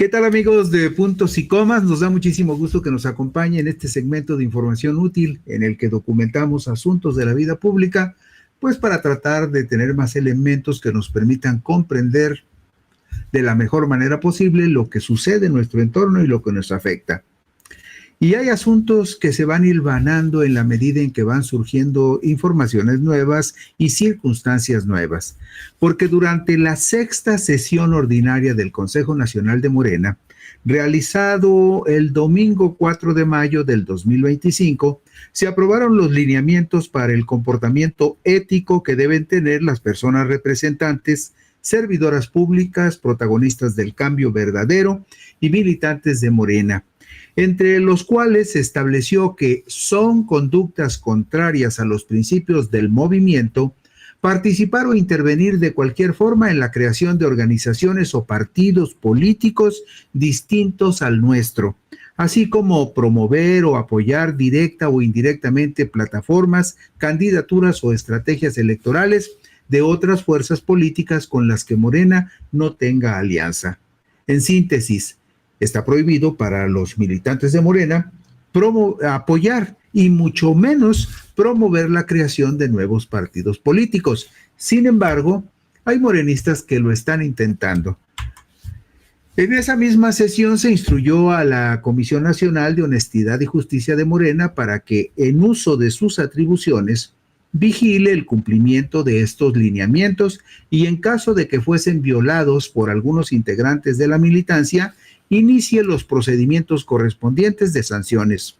¿Qué tal, amigos de Puntos y Comas? Nos da muchísimo gusto que nos acompañe en este segmento de información útil en el que documentamos asuntos de la vida pública, pues para tratar de tener más elementos que nos permitan comprender de la mejor manera posible lo que sucede en nuestro entorno y lo que nos afecta. Y hay asuntos que se van hilvanando en la medida en que van surgiendo informaciones nuevas y circunstancias nuevas. Porque durante la sexta sesión ordinaria del Consejo Nacional de Morena, realizado el domingo 4 de mayo del 2025, se aprobaron los lineamientos para el comportamiento ético que deben tener las personas representantes, servidoras públicas, protagonistas del cambio verdadero y militantes de Morena, entre los cuales se estableció que son conductas contrarias a los principios del movimiento participar o intervenir de cualquier forma en la creación de organizaciones o partidos políticos distintos al nuestro, así como promover o apoyar directa o indirectamente plataformas, candidaturas o estrategias electorales de otras fuerzas políticas con las que Morena no tenga alianza. En síntesis, está prohibido para los militantes de Morena apoyar y mucho menos promover la creación de nuevos partidos políticos. Sin embargo, hay morenistas que lo están intentando. En esa misma sesión se instruyó a la Comisión Nacional de Honestidad y Justicia de Morena para que, en uso de sus atribuciones, vigile el cumplimiento de estos lineamientos y, en caso de que fuesen violados por algunos integrantes de la militancia, inicie los procedimientos correspondientes de sanciones.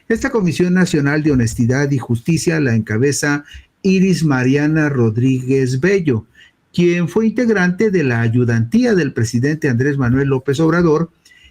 Esta Comisión Nacional de Honestidad y Justicia la encabeza Iris Mariana Rodríguez Bello, quien fue integrante de la ayudantía del presidente Andrés Manuel López Obrador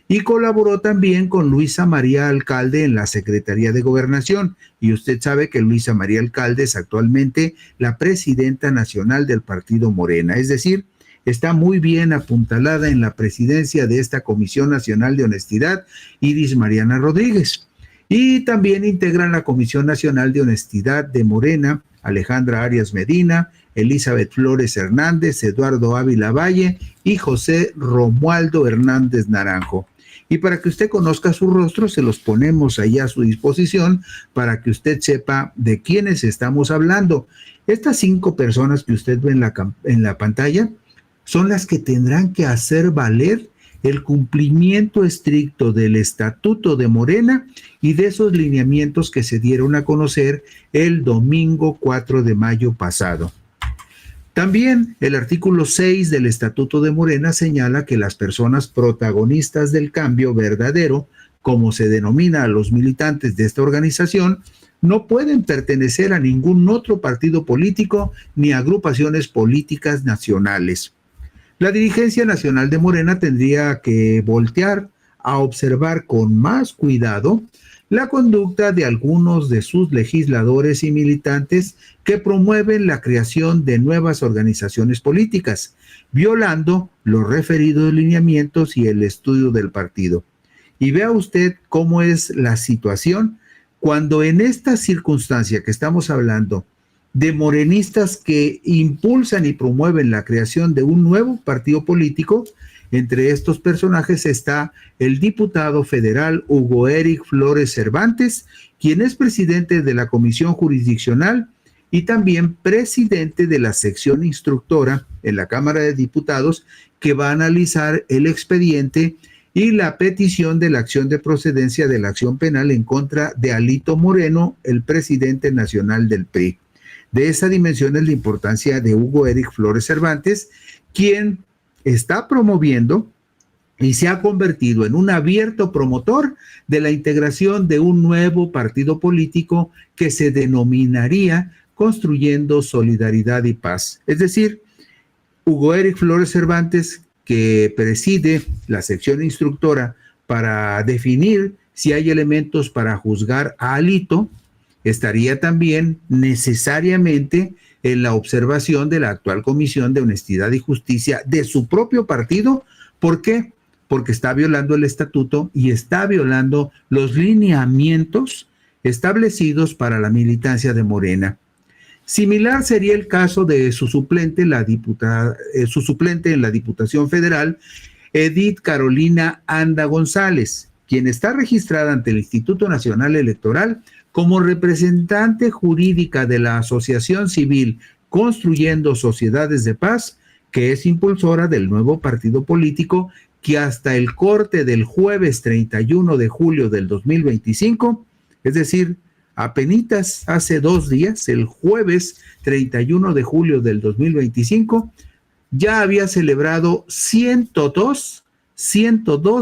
y colaboró también con Luisa María Alcalde en la Secretaría de Gobernación. Y usted sabe que Luisa María Alcalde es actualmente la presidenta nacional del partido Morena, es decir, está muy bien apuntalada en la presidencia de esta Comisión Nacional de Honestidad, Iris Mariana Rodríguez. Y también integran la Comisión Nacional de Honestidad de Morena, Alejandra Arias Medina, Elizabeth Flores Hernández, Eduardo Ávila Valle y José Romualdo Hernández Naranjo. Y para que usted conozca su rostro, se los ponemos ahí a su disposición para que usted sepa de quiénes estamos hablando. Estas 5 personas que usted ve en la pantalla son las que tendrán que hacer valer el cumplimiento estricto del Estatuto de Morena y de esos lineamientos que se dieron a conocer el domingo 4 de mayo pasado. También el artículo 6 del Estatuto de Morena señala que las personas protagonistas del cambio verdadero, como se denomina a los militantes de esta organización, no pueden pertenecer a ningún otro partido político ni agrupaciones políticas nacionales. La dirigencia nacional de Morena tendría que voltear a observar con más cuidado la conducta de algunos de sus legisladores y militantes que promueven la creación de nuevas organizaciones políticas, violando los referidos lineamientos y el estudio del partido. Y vea usted cómo es la situación cuando en esta circunstancia que estamos hablando de morenistas que impulsan y promueven la creación de un nuevo partido político. Entre estos personajes está el diputado federal Hugo Eric Flores Cervantes, quien es presidente de la Comisión Jurisdiccional y también presidente de la sección instructora en la Cámara de Diputados, que va a analizar el expediente y la petición de la acción de procedencia de la acción penal en contra de Alito Moreno, el presidente nacional del PRI. De esa dimensión es la importancia de Hugo Eric Flores Cervantes, quien está promoviendo y se ha convertido en un abierto promotor de la integración de un nuevo partido político que se denominaría Construyendo Solidaridad y Paz. Es decir, Hugo Eric Flores Cervantes, que preside la sección instructora para definir si hay elementos para juzgar a Alito, estaría también necesariamente en la observación de la actual Comisión de Honestidad y Justicia de su propio partido. ¿Por qué? Porque está violando el estatuto y está violando los lineamientos establecidos para la militancia de Morena. Similar sería el caso de su suplente en la Diputación Federal, Edith Carolina Anda González, quien está registrada ante el Instituto Nacional Electoral como representante jurídica de la Asociación Civil Construyendo Sociedades de Paz, que es impulsora del nuevo partido político que hasta el corte del jueves 31 de julio del 2025, es decir, apenitas hace 2 días, el jueves 31 de julio del 2025, ya había celebrado 102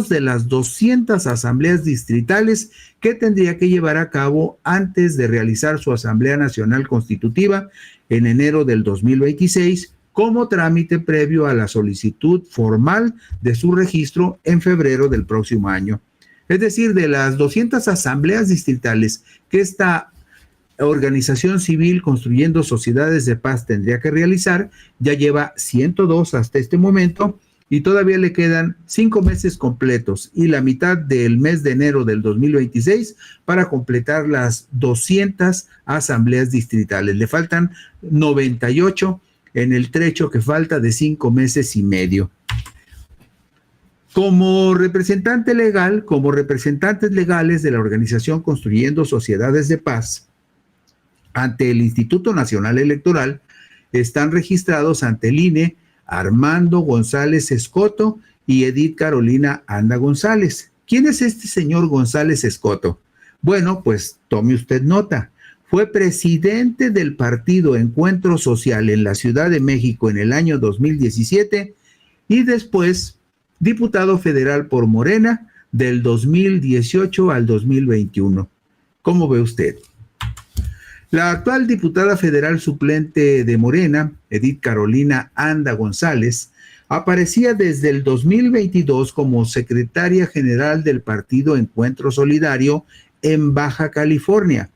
de las 200 asambleas distritales que tendría que llevar a cabo antes de realizar su Asamblea Nacional Constitutiva en enero del 2026, como trámite previo a la solicitud formal de su registro en febrero del próximo año. Es decir, de las 200 asambleas distritales que esta organización civil Construyendo Sociedades de Paz tendría que realizar, ya lleva 102 hasta este momento y todavía le quedan 5 meses completos y la mitad del mes de enero del 2026 para completar las 200 asambleas distritales. Le faltan 98 en el trecho que falta de 5 meses y medio. Como representante legal, como representantes legales de la organización Construyendo Sociedades de Paz, ante el Instituto Nacional Electoral, están registrados ante el INE Armando González Escoto y Edith Carolina Anda González. ¿Quién es este señor González Escoto? Bueno, pues tome usted nota. Fue presidente del partido Encuentro Social en la Ciudad de México en el año 2017 y después diputado federal por Morena del 2018 al 2021. ¿Cómo ve usted? La actual diputada federal suplente de Morena, Edith Carolina Anda González, aparecía desde el 2022 como secretaria general del partido Encuentro Solidario en Baja California.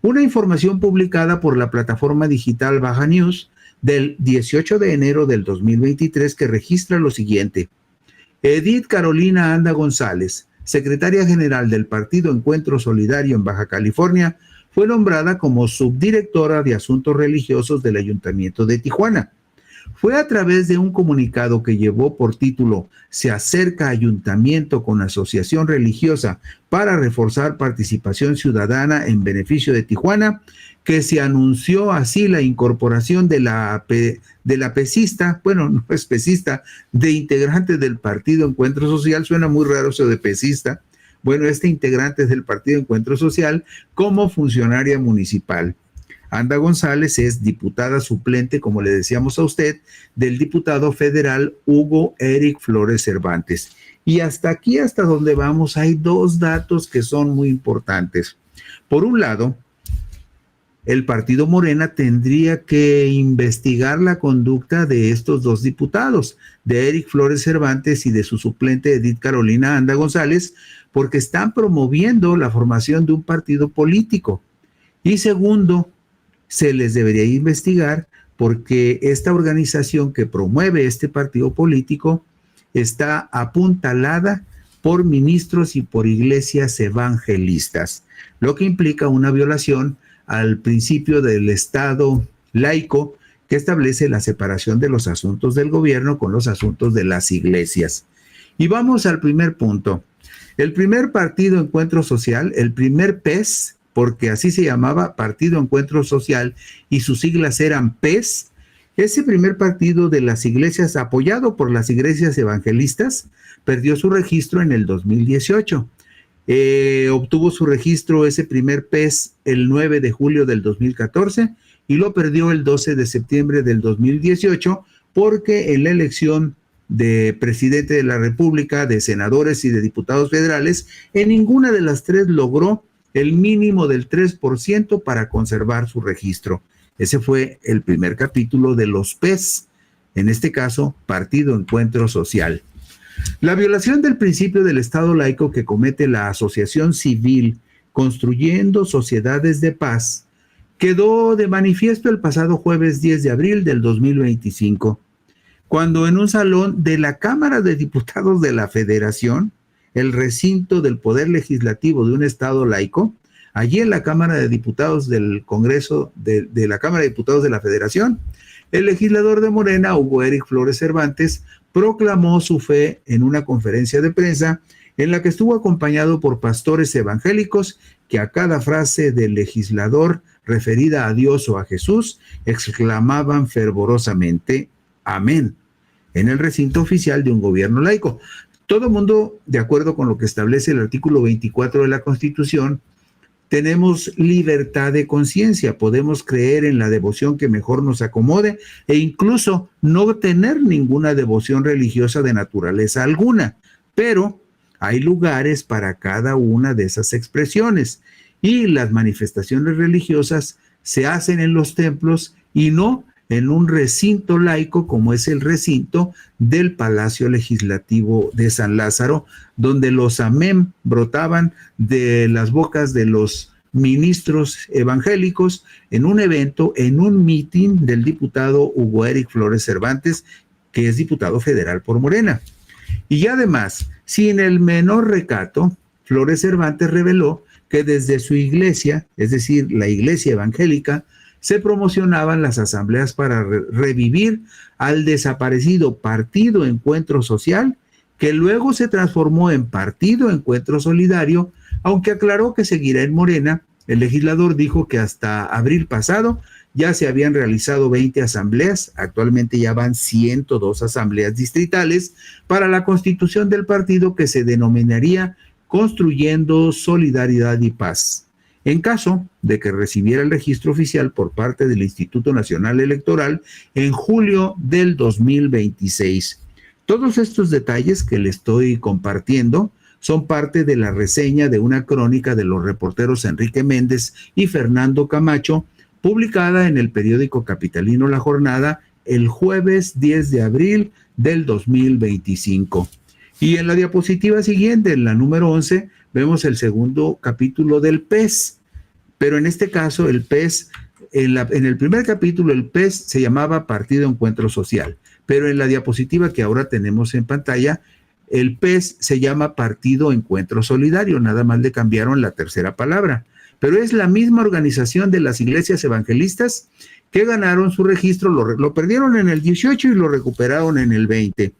Una información publicada por la plataforma digital Baja News del 18 de enero del 2023 que registra lo siguiente. Edith Carolina Anda González, secretaria general del partido Encuentro Solidario en Baja California, fue nombrada como subdirectora de Asuntos Religiosos del Ayuntamiento de Tijuana. Fue a través de un comunicado que llevó por título Se acerca Ayuntamiento con Asociación Religiosa para reforzar participación ciudadana en beneficio de Tijuana, que se anunció así la incorporación de la pesista, bueno, no es pesista, de integrantes del Partido Encuentro Social. Suena muy raro eso de pesista. Bueno, este integrante es del Partido Encuentro Social como funcionaria municipal. Anda González es diputada suplente, como le decíamos a usted, del diputado federal Hugo Eric Flores Cervantes. Y hasta aquí, hasta donde vamos, hay 2 datos que son muy importantes. Por un lado, el partido Morena tendría que investigar la conducta de estos 2 diputados, de Eric Flores Cervantes y de su suplente Edith Carolina Anda González, porque están promoviendo la formación de un partido político. Y segundo, se les debería investigar porque esta organización que promueve este partido político está apuntalada por ministros y por iglesias evangelistas, lo que implica una violación al principio del Estado laico que establece la separación de los asuntos del gobierno con los asuntos de las iglesias. Y vamos al primer punto. El primer partido Encuentro Social, el primer PES, porque así se llamaba, Partido Encuentro Social, y sus siglas eran PES, ese primer partido de las iglesias, apoyado por las iglesias evangelistas, perdió su registro en el 2018. Obtuvo su registro ese primer PES el 9 de julio del 2014 y lo perdió el 12 de septiembre del 2018 porque en la elección de presidente de la República, de senadores y de diputados federales, en ninguna de las 3 logró el mínimo del 3% para conservar su registro. Ese fue el primer capítulo de los PES, en este caso, Partido Encuentro Social. La violación del principio del Estado laico que comete la asociación civil Construyendo Sociedades de Paz quedó de manifiesto el pasado jueves 10 de abril del 2025, cuando en un salón de la Cámara de Diputados de la Federación, el recinto del Poder Legislativo de un Estado laico, allí en la Cámara de Diputados del Congreso, de la Cámara de Diputados de la Federación. El legislador de Morena, Hugo Eric Flores Cervantes, proclamó su fe en una conferencia de prensa en la que estuvo acompañado por pastores evangélicos que a cada frase del legislador referida a Dios o a Jesús exclamaban fervorosamente amén, en el recinto oficial de un gobierno laico. Todo mundo, de acuerdo con lo que establece el artículo 24 de la Constitución, tenemos libertad de conciencia, podemos creer en la devoción que mejor nos acomode e incluso no tener ninguna devoción religiosa de naturaleza alguna, pero hay lugares para cada una de esas expresiones y las manifestaciones religiosas se hacen en los templos y no en un recinto laico como es el recinto del Palacio Legislativo de San Lázaro, donde los amén brotaban de las bocas de los ministros evangélicos en un evento, en un mitin del diputado Hugo Eric Flores Cervantes, que es diputado federal por Morena. Y además, sin el menor recato, Flores Cervantes reveló que desde su iglesia, es decir, la iglesia evangélica, se promocionaban las asambleas para revivir al desaparecido Partido Encuentro Social, que luego se transformó en Partido Encuentro Solidario, aunque aclaró que seguirá en Morena. El legislador dijo que hasta abril pasado ya se habían realizado 20 asambleas, actualmente ya van 102 asambleas distritales para la constitución del partido que se denominaría Construyendo Solidaridad y Paz. En caso de que recibiera el registro oficial por parte del Instituto Nacional Electoral en julio del 2026. Todos estos detalles que le estoy compartiendo son parte de la reseña de una crónica de los reporteros Enrique Méndez y Fernando Camacho, publicada en el periódico capitalino La Jornada el jueves 10 de abril del 2025. Y en la diapositiva siguiente, en la número 11, vemos el segundo capítulo del PES, pero en este caso el PES, en el primer capítulo el PES se llamaba Partido Encuentro Social, pero en la diapositiva que ahora tenemos en pantalla, el PES se llama Partido Encuentro Solidario, nada más le cambiaron la tercera palabra, pero es la misma organización de las iglesias evangelistas que ganaron su registro, lo perdieron en el 18 y lo recuperaron en el 20,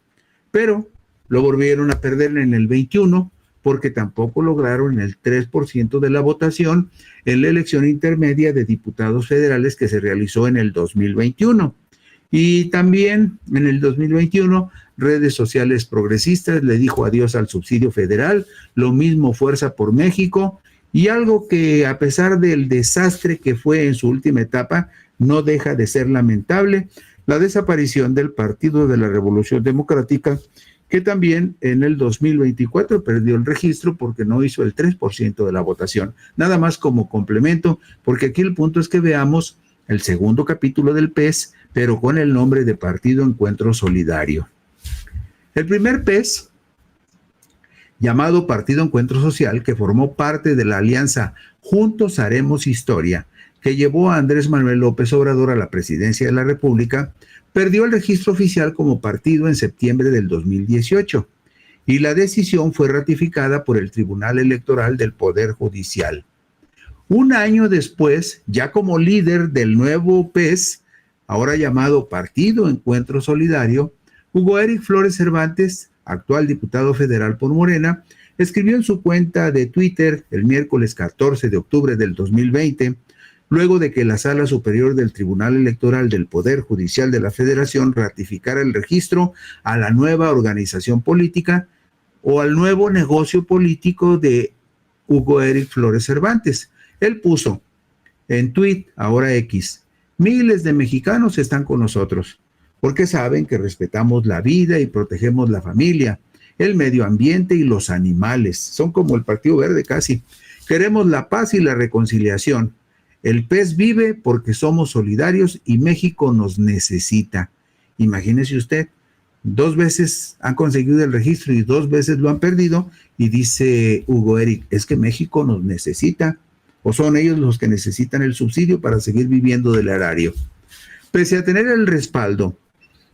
pero lo volvieron a perder en el 21 porque tampoco lograron el 3% de la votación en la elección intermedia de diputados federales que se realizó en el 2021. Y también en el 2021, redes sociales progresistas le dijo adiós al subsidio federal, lo mismo Fuerza por México, y algo que a pesar del desastre que fue en su última etapa, no deja de ser lamentable, la desaparición del Partido de la Revolución Democrática, que también en el 2024 perdió el registro porque no hizo el 3% de la votación. Nada más como complemento, porque aquí el punto es que veamos el segundo capítulo del PES, pero con el nombre de Partido Encuentro Solidario. El primer PES, llamado Partido Encuentro Social, que formó parte de la alianza Juntos Haremos Historia, que llevó a Andrés Manuel López Obrador a la presidencia de la República, perdió el registro oficial como partido en septiembre del 2018 y la decisión fue ratificada por el Tribunal Electoral del Poder Judicial. Un año después, ya como líder del nuevo PES, ahora llamado Partido Encuentro Solidario, Hugo Eric Flores Cervantes, actual diputado federal por Morena, escribió en su cuenta de Twitter el miércoles 14 de octubre del 2020, luego de que la Sala Superior del Tribunal Electoral del Poder Judicial de la Federación ratificara el registro a la nueva organización política o al nuevo negocio político de Hugo Eric Flores Cervantes. Él puso en tweet, ahora X, miles de mexicanos están con nosotros, porque saben que respetamos la vida y protegemos la familia, el medio ambiente y los animales. Son como el Partido Verde casi. Queremos la paz y la reconciliación. El PES vive porque somos solidarios y México nos necesita. Imagínese usted, 2 veces han conseguido el registro y 2 veces lo han perdido y dice Hugo Eric, es que México nos necesita o son ellos los que necesitan el subsidio para seguir viviendo del erario. Pese a tener el respaldo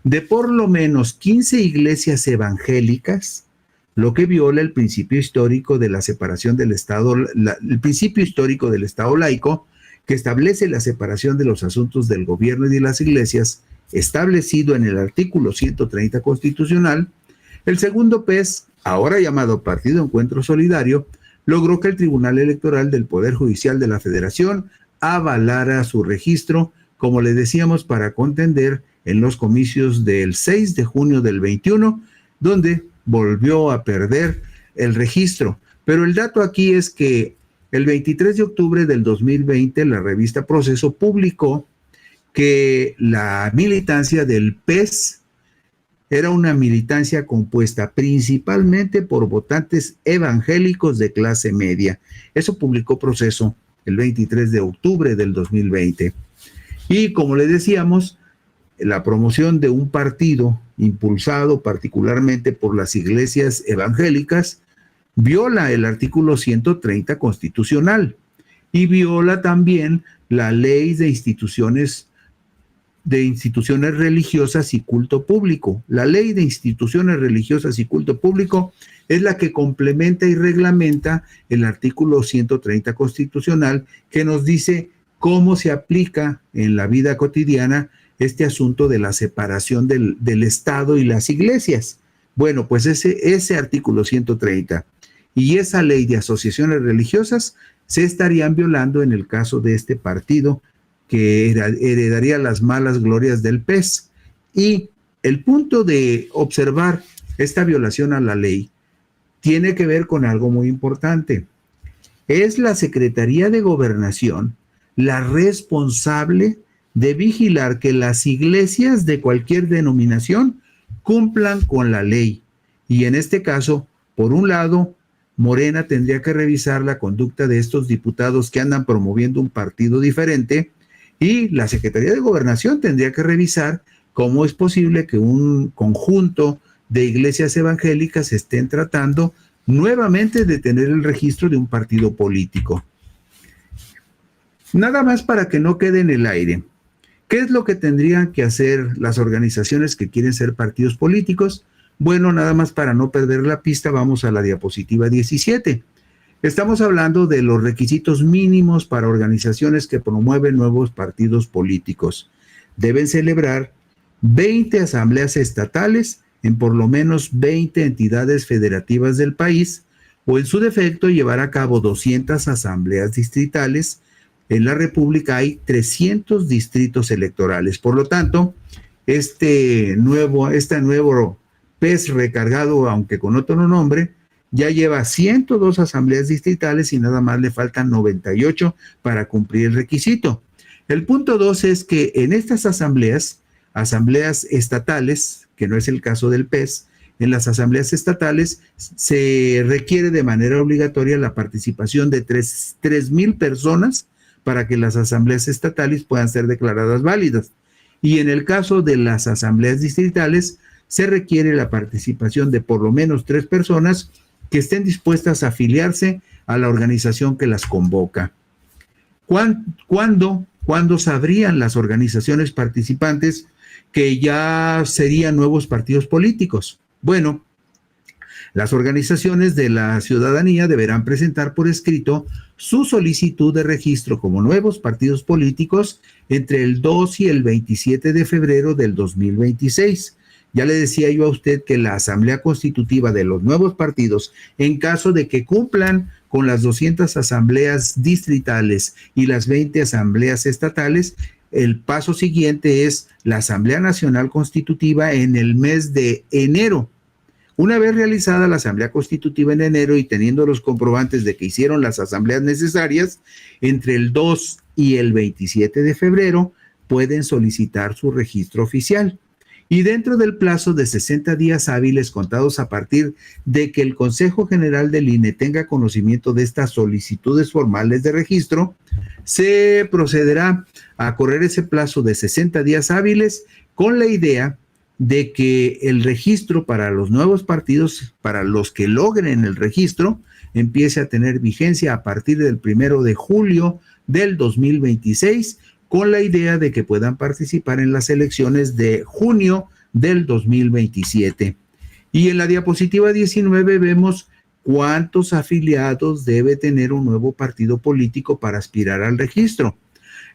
de por lo menos 15 iglesias evangélicas, lo que viola el principio histórico de la separación del Estado, el principio histórico del Estado laico, que establece la separación de los asuntos del gobierno y de las iglesias, establecido en el artículo 130 constitucional. El segundo PES, ahora llamado Partido Encuentro Solidario, logró que el Tribunal Electoral del Poder Judicial de la Federación avalara su registro, como le decíamos, para contender en los comicios del 6 de junio del 21, donde volvió a perder el registro. Pero el dato aquí es que el 23 de octubre del 2020, la revista Proceso publicó que la militancia del PES era una militancia compuesta principalmente por votantes evangélicos de clase media. Eso publicó Proceso el 23 de octubre del 2020. Y como le decíamos, la promoción de un partido impulsado particularmente por las iglesias evangélicas viola el artículo 130 constitucional y viola también la ley de instituciones religiosas y culto público. La ley de instituciones religiosas y culto público es la que complementa y reglamenta el artículo 130 constitucional, que nos dice cómo se aplica en la vida cotidiana este asunto de la separación del Estado y las iglesias. Bueno, pues ese artículo 130 y esa ley de asociaciones religiosas se estarían violando en el caso de este partido que heredaría las malas glorias del PES. Y el punto de observar esta violación a la ley tiene que ver con algo muy importante. Es la Secretaría de Gobernación la responsable de vigilar que las iglesias de cualquier denominación cumplan con la ley. Y en este caso, por un lado, Morena tendría que revisar la conducta de estos diputados que andan promoviendo un partido diferente, y la Secretaría de Gobernación tendría que revisar cómo es posible que un conjunto de iglesias evangélicas estén tratando nuevamente de tener el registro de un partido político. Nada más para que no quede en el aire. ¿Qué es lo que tendrían que hacer las organizaciones que quieren ser partidos políticos? Bueno, nada más para no perder la pista, vamos a la diapositiva 17. Estamos hablando de los requisitos mínimos para organizaciones que promueven nuevos partidos políticos. Deben celebrar 20 asambleas estatales en por lo menos 20 entidades federativas del país, o en su defecto llevar a cabo 200 asambleas distritales. En la República hay 300 distritos electorales. Por lo tanto, este nuevo PES recargado, aunque con otro nombre, ya lleva 102 asambleas distritales y nada más le faltan 98 para cumplir el requisito. El punto 2 es que en estas asambleas estatales, que no es el caso del PES, en las asambleas estatales se requiere de manera obligatoria la participación de 3,000 personas para que las asambleas estatales puedan ser declaradas válidas. Y en el caso de las asambleas distritales, se requiere la participación de por lo menos 3 personas que estén dispuestas a afiliarse a la organización que las convoca. ¿Cuándo sabrían las organizaciones participantes que ya serían nuevos partidos políticos? Bueno, las organizaciones de la ciudadanía deberán presentar por escrito su solicitud de registro como nuevos partidos políticos entre el 2 y el 27 de febrero del 2026. Ya le decía yo a usted que la asamblea constitutiva de los nuevos partidos, en caso de que cumplan con las 200 asambleas distritales y las 20 asambleas estatales, el paso siguiente es la Asamblea Nacional Constitutiva en el mes de enero. Una vez realizada la Asamblea Constitutiva en enero y teniendo los comprobantes de que hicieron las asambleas necesarias, entre el 2 y el 27 de febrero pueden solicitar su registro oficial. Y dentro del plazo de 60 días hábiles contados a partir de que el Consejo General del INE tenga conocimiento de estas solicitudes formales de registro, se procederá a correr ese plazo de 60 días hábiles con la idea de que el registro para los nuevos partidos, para los que logren el registro, empiece a tener vigencia a partir del 1 de julio del 2026, con la idea de que puedan participar en las elecciones de junio del 2027. Y en la diapositiva 19 vemos cuántos afiliados debe tener un nuevo partido político para aspirar al registro.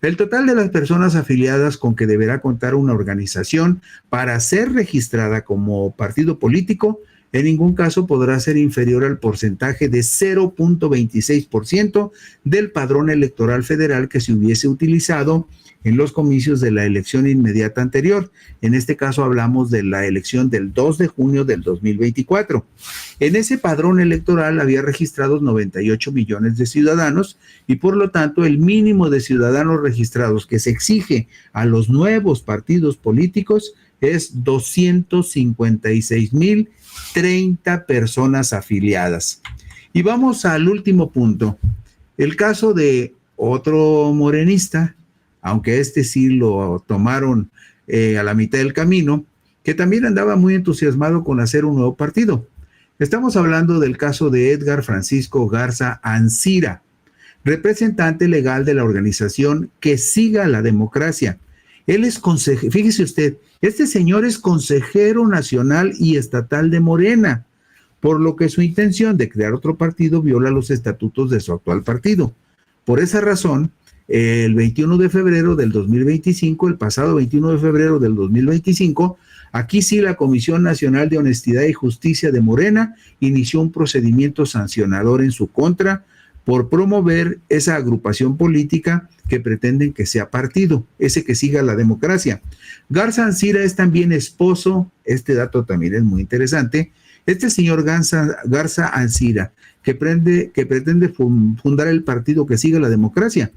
El total de las personas afiliadas con que deberá contar una organización para ser registrada como partido político en ningún caso podrá ser inferior al porcentaje de 0.26% del padrón electoral federal que se hubiese utilizado en los comicios de la elección inmediata anterior. En este caso hablamos de la elección del 2 de junio del 2024. En ese padrón electoral había registrados 98 millones de ciudadanos y por lo tanto el mínimo de ciudadanos registrados que se exige a los nuevos partidos políticos es 256,030 personas afiliadas. Y vamos al último punto. El caso de otro morenista, aunque este sí lo tomaron a la mitad del camino, que también andaba muy entusiasmado con hacer un nuevo partido. Estamos hablando del caso de Edgar Francisco Garza Ancira, representante legal de la organización Que Siga la Democracia. Él es consejero, fíjese usted, este señor es consejero nacional y estatal de Morena, por lo que su intención de crear otro partido viola los estatutos de su actual partido. Por esa razón, el 21 de febrero del 2025, el pasado 21 de febrero del 2025, aquí sí la Comisión Nacional de Honestidad y Justicia de Morena inició un procedimiento sancionador en su contra por promover esa agrupación política que pretenden que sea partido, ese Que Siga la Democracia. Garza Ancira es también esposo, este dato también es muy interesante, este señor Garza Ancira, que pretende fundar el partido Que Siga la Democracia,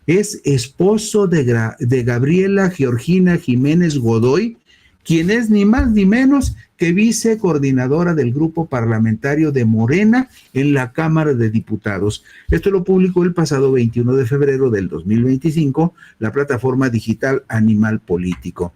es esposo de Gabriela Georgina Jiménez Godoy, quien es ni más ni menos que vicecoordinadora del grupo parlamentario de Morena en la Cámara de Diputados. Esto lo publicó el pasado 21 de febrero del 2025 la plataforma digital Animal Político.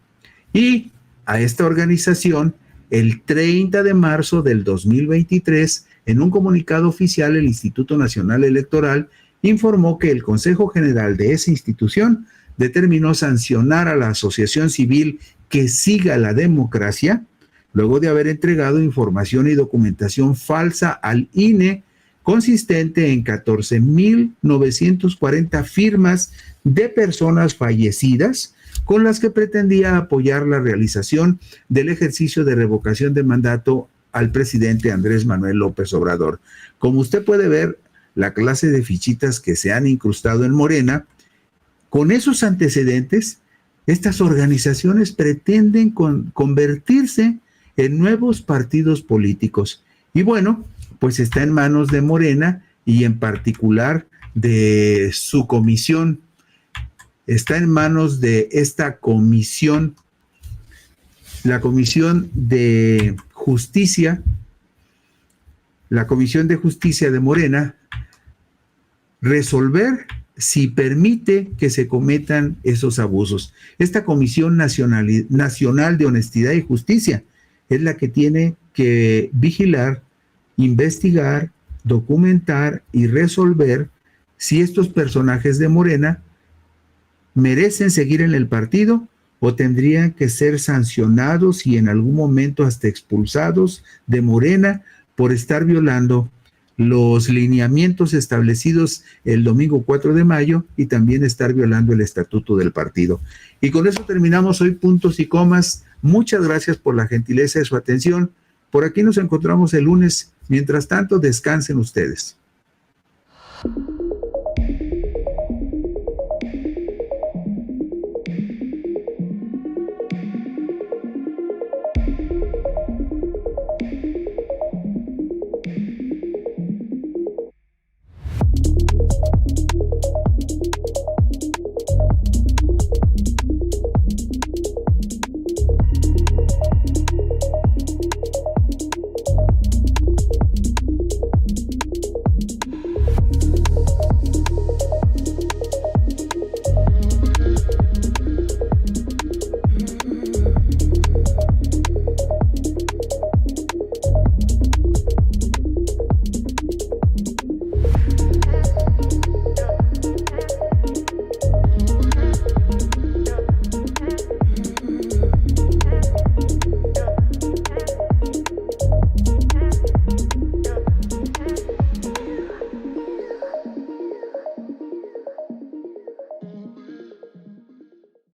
Y a esta organización, el 30 de marzo del 2023, en un comunicado oficial, el Instituto Nacional Electoral informó que el Consejo General de esa institución determinó sancionar a la asociación civil Que Siga la Democracia, luego de haber entregado información y documentación falsa al INE, consistente en 14,940 firmas de personas fallecidas, con las que pretendía apoyar la realización del ejercicio de revocación de mandato al presidente Andrés Manuel López Obrador. Como usted puede ver, la clase de fichitas que se han incrustado en Morena, con esos antecedentes, estas organizaciones pretenden convertirse en nuevos partidos políticos. Y bueno, pues está en manos de Morena y en particular de su comisión. Está en manos de esta comisión, la Comisión de Justicia, la Comisión de Justicia de Morena, resolver si permite que se cometan esos abusos. Esta Comisión Nacional de Honestidad y Justicia es la que tiene que vigilar, investigar, documentar y resolver si estos personajes de Morena merecen seguir en el partido o tendrían que ser sancionados y en algún momento hasta expulsados de Morena por estar violando los lineamientos establecidos el domingo 4 de mayo y también estar violando el estatuto del partido. Y con eso terminamos hoy Puntos y Comas. Muchas gracias por la gentileza de su atención. Por aquí nos encontramos el lunes. Mientras tanto, descansen ustedes.